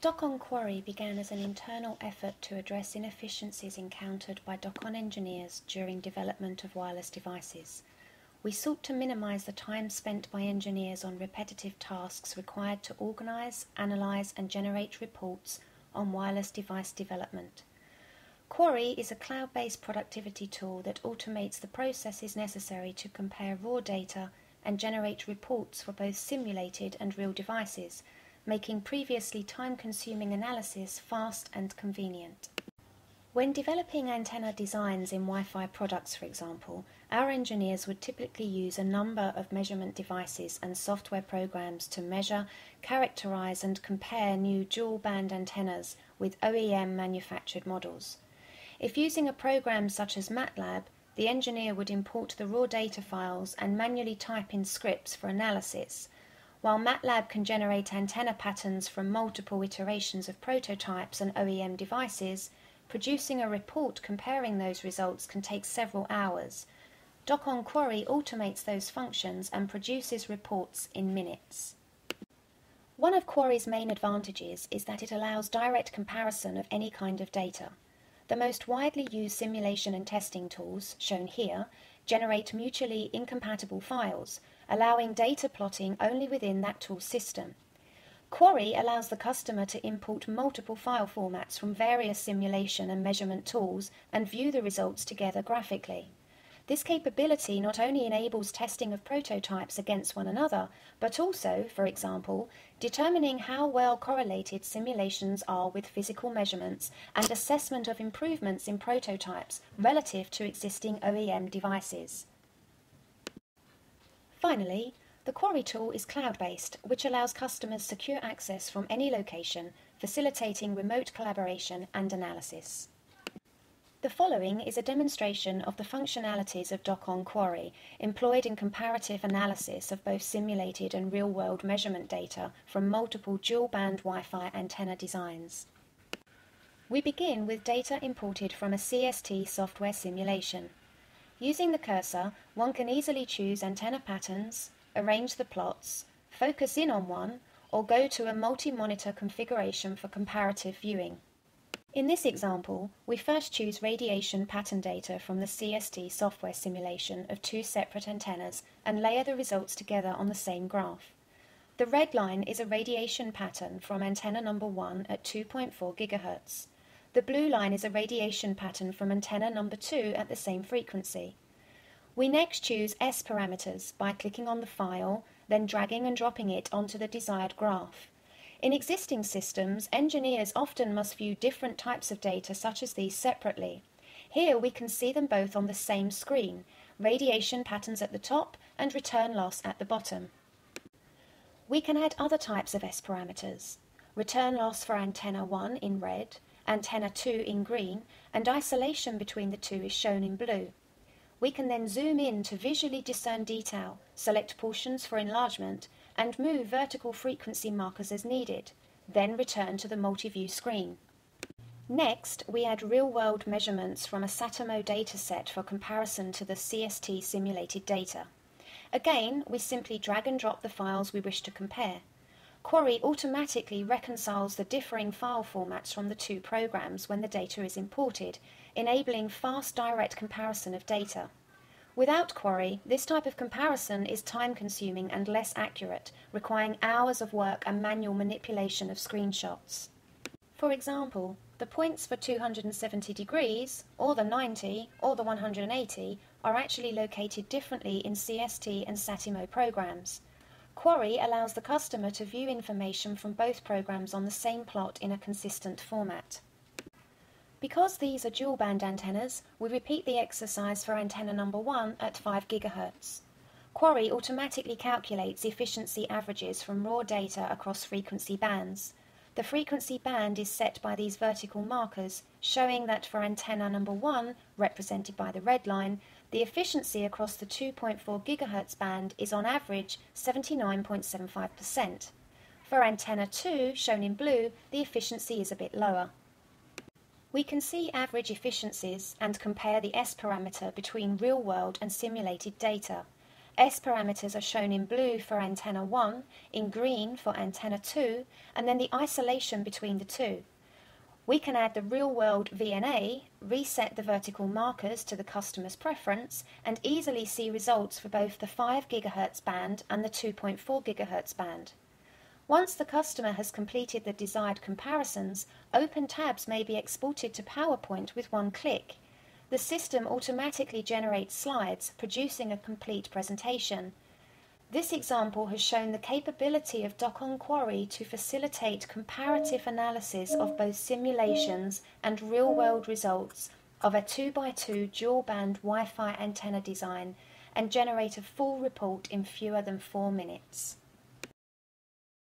DockOn Quarry began as an internal effort to address inefficiencies encountered by DockOn engineers during development of wireless devices. We sought to minimize the time spent by engineers on repetitive tasks required to organize, analyze, and generate reports on wireless device development. Quarry is a cloud-based productivity tool that automates the processes necessary to compare raw data and generate reports for both simulated and real devices, making previously time-consuming analysis fast and convenient. When developing antenna designs in Wi-Fi products, for example, our engineers would typically use a number of measurement devices and software programs to measure, characterize, and compare new dual-band antennas with OEM manufactured models. If using a program such as MATLAB, the engineer would import the raw data files and manually type in scripts for analysis. While MATLAB can generate antenna patterns from multiple iterations of prototypes and OEM devices, producing a report comparing those results can take several hours. DockOn Quarry automates those functions and produces reports in minutes. One of Quarry's main advantages is that it allows direct comparison of any kind of data. The most widely used simulation and testing tools, shown here, generate mutually incompatible files, allowing data plotting only within that tool's system. Quarry allows the customer to import multiple file formats from various simulation and measurement tools and view the results together graphically. This capability not only enables testing of prototypes against one another, but also, for example, determining how well correlated simulations are with physical measurements and assessment of improvements in prototypes relative to existing OEM devices. Finally, the Quarry tool is cloud-based, which allows customers secure access from any location, facilitating remote collaboration and analysis. The following is a demonstration of the functionalities of DockOn Quarry, employed in comparative analysis of both simulated and real-world measurement data from multiple dual-band Wi-Fi antenna designs. We begin with data imported from a CST software simulation. Using the cursor, one can easily choose antenna patterns, arrange the plots, focus in on one, or go to a multi-monitor configuration for comparative viewing. In this example, we first choose radiation pattern data from the CST software simulation of two separate antennas and layer the results together on the same graph. The red line is a radiation pattern from antenna number 1 at 2.4 GHz. The blue line is a radiation pattern from antenna number 2 at the same frequency. We next choose S parameters by clicking on the file, then dragging and dropping it onto the desired graph. In existing systems, engineers often must view different types of data such as these separately. Here we can see them both on the same screen, radiation patterns at the top and return loss at the bottom. We can add other types of S parameters, return loss for antenna 1 in red, antenna 2 in green, and isolation between the two is shown in blue. We can then zoom in to visually discern detail, select portions for enlargement, and move vertical frequency markers as needed, then return to the multi-view screen. Next, we add real-world measurements from a Satamo dataset for comparison to the CST simulated data. Again, we simply drag and drop the files we wish to compare. Quarry automatically reconciles the differing file formats from the two programs when the data is imported, enabling fast direct comparison of data. Without Quarry, this type of comparison is time-consuming and less accurate, requiring hours of work and manual manipulation of screenshots. For example, the points for 270 degrees, or the 90, or the 180 are actually located differently in CST and Satamo programs. Quarry allows the customer to view information from both programs on the same plot in a consistent format. Because these are dual-band antennas, we repeat the exercise for antenna number 1 at 5 GHz. Quarry automatically calculates efficiency averages from raw data across frequency bands. The frequency band is set by these vertical markers, showing that for antenna number 1, represented by the red line, the efficiency across the 2.4 GHz band is on average 79.75%. For antenna 2, shown in blue, the efficiency is a bit lower. We can see average efficiencies and compare the S parameter between real-world and simulated data. S parameters are shown in blue for antenna 1, in green for antenna 2, and then the isolation between the two. We can add the real-world VNA, reset the vertical markers to the customer's preference, and easily see results for both the 5 GHz band and the 2.4 GHz band. Once the customer has completed the desired comparisons, open tabs may be exported to PowerPoint with one click. The system automatically generates slides, producing a complete presentation. This example has shown the capability of DockOn Quarry to facilitate comparative analysis of both simulations and real-world results of a 2x2 dual-band Wi-Fi antenna design and generate a full report in fewer than 4 minutes.